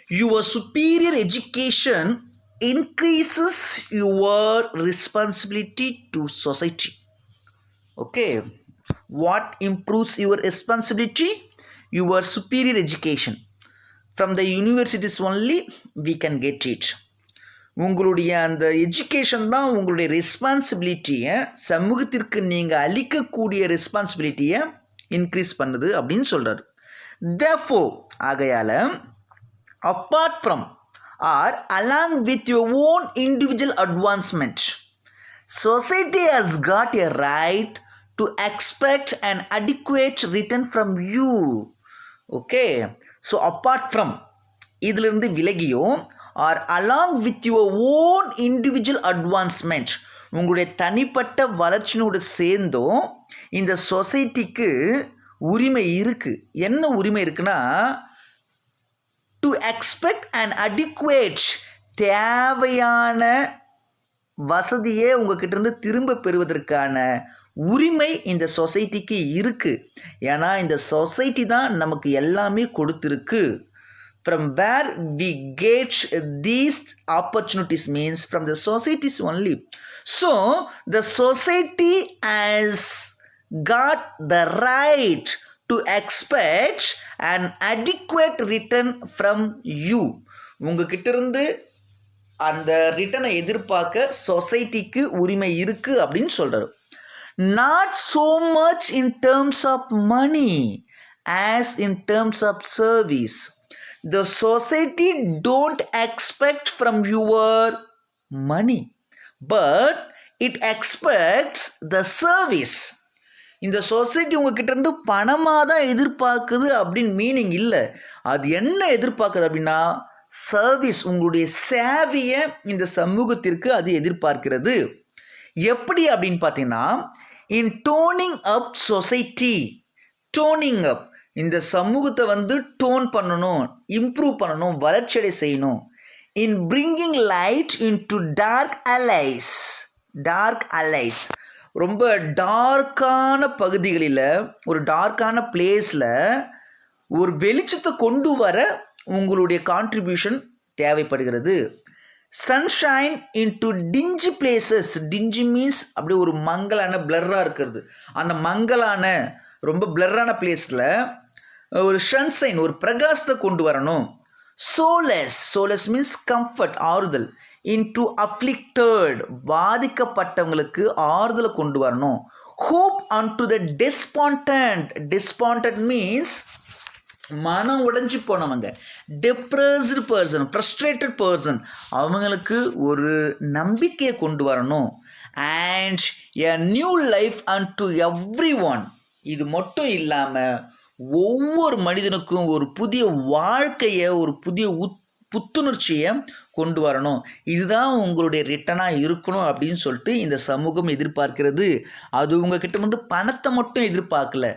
Your superior education increases your responsibility to society. Okay, what improves your responsibility? Your superior education. From the universities only we can get it. உங்களுடைய அந்த education தான் உங்களுடைய ரெஸ்பான்சிபிலிட்டியை, சமூகத்திற்கு நீங்கள் அளிக்கக்கூடிய ரெஸ்பான்சிபிலிட்டியை increase பண்ணுது அப்படின்னு சொல்கிறார். therefore ஆகையால் apart from or along with your own individual advancement, society has got a right to expect an adequate return from you. Okay, so apart from இதிலிருந்து விலகியும் or along with your own individual advancement, உங்களுடைய தனிப்பட்ட வளர்ச்சியோடு சேர்ந்தும் இந்த சொசைட்டிக்கு உரிமை இருக்குது. என்ன உரிமை இருக்குன்னா, டு எக்ஸ்பெக்ட் அண்ட் அடிக்குவேட், தேவையான வசதியை உங்ககிட்ட இருந்து திரும்ப பெறுவதற்கான உரிமை இந்த சொசைட்டிக்கு இருக்குது. ஏன்னா இந்த சொசைட்டி தான் நமக்கு எல்லாமே கொடுத்துருக்கு. From where we get these opportunities means from the societies only. So the society has got the right to expect an adequate return from you. உங்ககிட்ட இருந்து அந்த ரிட்டனை எதிர்பார்க்க சொசைட்டிக்கு உரிமை இருக்கு அப்படின்னு சொல்றாரு. Not so much in terms of money as in terms of service. The society don't expect from your money, but it expects the service. இந்த சொசைட்டி உங்ககிட்ட இருந்து பணமாக தான் எதிர்பார்க்குது அப்படின்னு மீனிங் இல்லை. அது என்ன எதிர்பார்க்குது அப்படின்னா, சர்வீஸ், உங்களுடைய சேவையை இந்த சமூகத்திற்கு அது எதிர்பார்க்கிறது. எப்படி அப்படின்னு பார்த்தீங்கன்னா, in toning up society, toning up, இந்த சமூகத்தை வந்து டோன் பண்ணணும், இம்ப்ரூவ் பண்ணணும், வளர்ச்சியடை செய்யணும். In bringing light into dark alleys, dark alleys, ரொம்ப டார்க்கான பகுதிகளில், ஒரு டார்க்கான பிளேஸில் ஒரு வெளிச்சத்தை கொண்டு வர உங்களுடைய கான்ட்ரிபியூஷன் தேவைப்படுகிறது. Sunshine into dingy places, dingy means அப்படி ஒரு மங்கலான பிளர்ராக இருக்கிறது. அந்த மங்கலான ரொம்ப பிளர்ரான பிளேஸில் ஒரு சன்ஷைன், ஒரு பிரகாசத்தை கொண்டு வரணும். சோலஸ், சோலஸ் மீன்ஸ் கம்ஃபர்ட், ஆறுதல். இன்டு அஃப்ளிக்டட், பாதிக்கப்பட்டவங்களுக்கு ஆறுதலை கொண்டு வரணும். Hope unto the despondent, despondent means மனம் உடைஞ்சு போனவங்க, டிப்ரெஸ்டு பர்சன், ஃப்ரஸ்ட்ரேட்டட் பர்சன், அவங்களுக்கு ஒரு நம்பிக்கையை கொண்டு வரணும். And a new life and to every one. இது மட்டும் இல்லாமல் ஒவ்வொரு மனிதனுக்கும் ஒரு புதிய வாழ்க்கையை, ஒரு புதிய புத்துணர்ச்சியை கொண்டு வரணும். இதுதான் உங்களுடைய ரிட்டனாக இருக்கணும் அப்படின்னு சொல்லிட்டு இந்த சமூகம் எதிர்பார்க்கிறது. அது உங்ககிட்ட வந்து பணத்தை மட்டும் எதிர்பார்க்கல,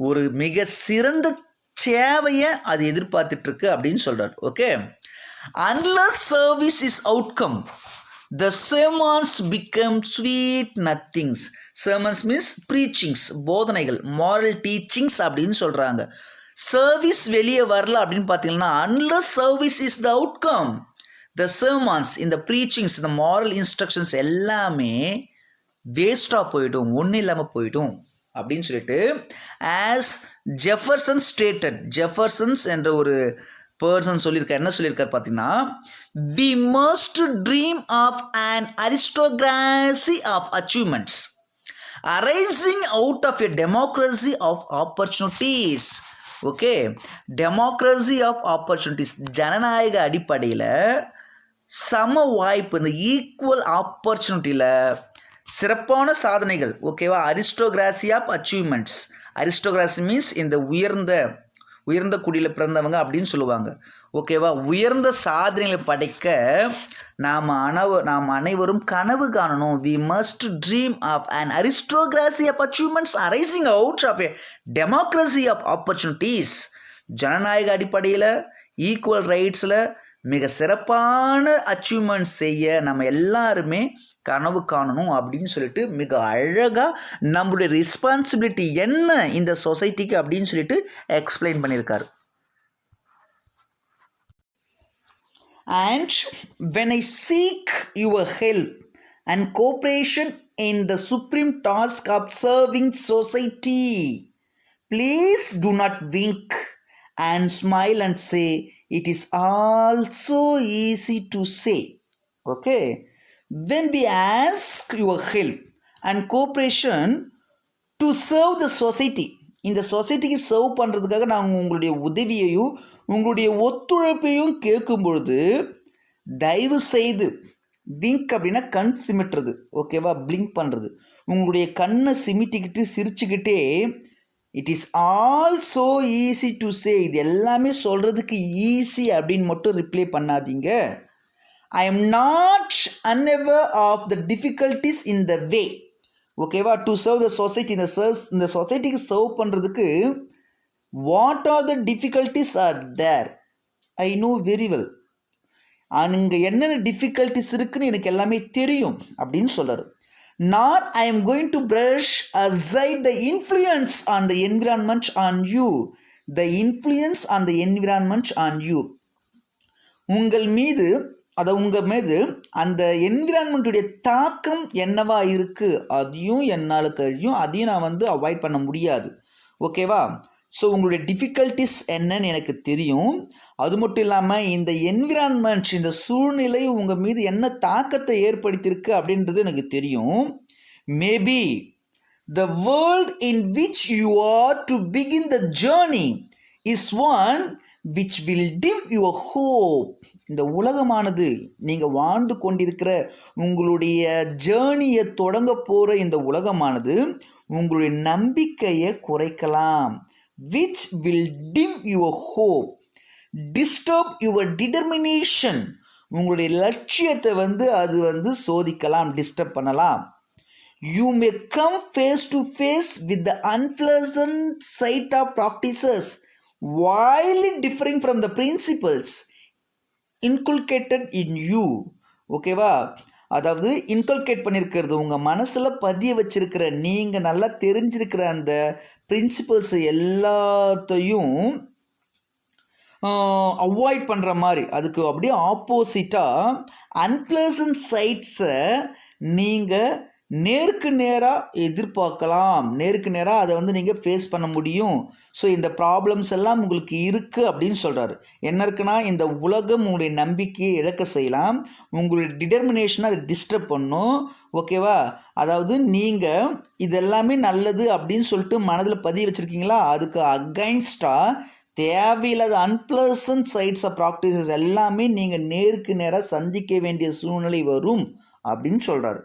ஒரு மிக சிறந்த சேவையை அது எதிர்பார்த்துட்ருக்கு அப்படின்னு சொல்கிறார். Okay, unless service is outcome, the sermons become sweet nothings. sermons means preachings, போதனைகள், moral teachings அப்படின்னு சொல்கிறாங்க. சர்வீஸ் வெளியே வரல அப்படின்னு பார்த்தீங்கன்னா, unless service is the outcome, the sermons, இந்த preachings, இந்த moral instructions எல்லாமே வேஸ்டாக போயிடும், ஒன்றும் இல்லாமல் போயிடும் அப்படின்னு சொல்லிட்டு, as Jefferson stated, ஜெஃபர்சன்ஸ் என்ற ஒரு பர்சன் சொல்லியிருக்கார். என்ன சொல்லியிருக்கார் பார்த்தீங்கன்னா, we must dream of an aristocracy of achievements arising out of a democracy of opportunities. Okay, democracy of opportunities, ஜனநாயக அடிப்படையில் சம வாய்ப்பு, இந்த ஈக்குவல் ஆப்பர்ச்சுனிட்டியில் சிறப்பான சாதனைகள். ஓகேவா, அரிஸ்டோகிராசி ஆஃப் அச்சீவ்மெண்ட்ஸ். அரிஸ்டோகிராசி மீன்ஸ் இந்த உயர்ந்த குடியில் பிறந்தவங்க அப்படின்னு சொல்லுவாங்க. ஓகேவா, உயர்ந்த சாதனைகளை படைக்க நாம் அனைவரும் கனவு காணணும். We must dream of an aristocracy of achievements arising out of a democracy of opportunities. ஜனநாயக அடிப்படையில் ஈக்குவல் ரைட்ஸில் மிக சிறப்பான அச்சீவ்மெண்ட்ஸ் செய்ய நம்ம எல்லாருமே கனவு காணணும் அப்படின்னு சொல்லிட்டு மிக அழகாக நம்மளுடைய ரெஸ்பான்சிபிலிட்டி என்ன இந்த சொசைட்டிக்கு அப்படின்னு சொல்லிட்டு எக்ஸ்பிளைன் பண்ணியிருக்காரு. And when I seek your help and cooperation in the supreme task of serving society, please do not wink and smile and say, it is also easy to say. Okay? When we ask your help and cooperation to serve the society, இந்த சொசைட்டிக்கு serve பண்ணுறதுக்காக நாங்கள் உங்களுடைய உதவியையும் உங்களுடைய ஒத்துழைப்பையும் கேட்கும் பொழுது தயவு செய்து, விங்க் அப்படின்னா கண் சிமிட்டுறது, ஓகேவா, பிளிங்க் பண்ணுறது, உங்களுடைய கண்ணை சிமிட்டிக்கிட்டு சிரிச்சுக்கிட்டே it is also easy to say, இது எல்லாமே சொல்கிறதுக்கு ஈஸி அப்படின்னு மட்டும் ரிப்ளை பண்ணாதீங்க. I am not unaware of the difficulties in the way, ஓகேவா, டு சர்வ் த சொசைட்டி, இந்த சொசைட்டிக்கு சர்வ் பண்ணுறதுக்கு what are the difficulties are there, I know very well, அங்கே என்னென்ன டிஃபிகல்ட்டிஸ் இருக்குன்னு எனக்கு எல்லாமே தெரியும் அப்படின்னு சொல்கிறார். Not I am going to brush aside the influence on the environment on you, the influence on the environment on you, உங்கள் மீது அந்த என்விரான்மெண்ட்டுடைய தாக்கம் என்னவா இருக்குது அதையும் என்னால் கழியும், அதையும் நான் அவாய்ட் பண்ண முடியாது. ஓகேவா? ஸோ உங்களுடைய டிஃபிகல்ட்டிஸ் என்னன்னு எனக்கு தெரியும். அது மட்டும் இல்லாமல் இந்த என்விரான்மெண்ட், இந்த சூழ்நிலை உங்கள் மீது என்ன தாக்கத்தை ஏற்படுத்தியிருக்கு அப்படின்றது எனக்கு தெரியும். Maybe the world in which you are to begin the journey is one which will dim your hope, இந்த உலகமானது நீங்கள் வாழ்ந்து கொண்டிருக்கிற உங்களுடைய ஜேர்னியை தொடங்க போகிற இந்த உலகமானது உங்களுடைய நம்பிக்கையை குறைக்கலாம். which will dim your hope, disturb your determination, உங்களுடைய லட்சியத்தை அது சோதிக்கலாம், டிஸ்டர்ப் பண்ணலாம். you may come face to face with the unpleasant sight of practices wildly differing from the principles inculcated in you. ஓகேவா? அதாவது இன்கல்கேட் பண்ணியிருக்கிறது, உங்கள் மனசில் பதிய வச்சிருக்கிற, நீங்கள் நல்லா தெரிஞ்சிருக்கிற அந்த பிரின்சிபல்ஸ் எல்லாத்தையும் அவாய்ட் பண்ணுற மாதிரி, அதுக்கு அப்படியே ஆப்போசிட்டாக அன்பிளசன்ட் சைட்ஸை நீங்கள் நேருக்கு நேராக எதிர்பார்க்கலாம், நேருக்கு நேராக அதை நீங்கள் ஃபேஸ் பண்ண முடியும். ஸோ இந்த ப்ராப்ளம்ஸ் எல்லாம் உங்களுக்கு இருக்குது அப்படின்னு சொல்கிறாரு. என்ன இருக்குன்னா, இந்த உலகம் உங்களுடைய நம்பிக்கையை இழக்க செய்யலாம், உங்களுடைய டிட்டர்மினேஷனை அதை டிஸ்டர்ப் பண்ணும். ஓகேவா? அதாவது நீங்கள் இதெல்லாமே நல்லது அப்படின்னு சொல்லிட்டு மனதில் பதிய வச்சுருக்கீங்களா, அதுக்கு அகைன்ஸ்டாக தேவையில்லாத அன்பிளசன்ட் சைட்ஸ் ஆஃப் ப்ராக்டிசஸ் எல்லாமே நீங்கள் நேருக்கு நேராக சந்திக்க வேண்டிய சூழ்நிலை வரும் அப்படின்னு சொல்கிறாரு.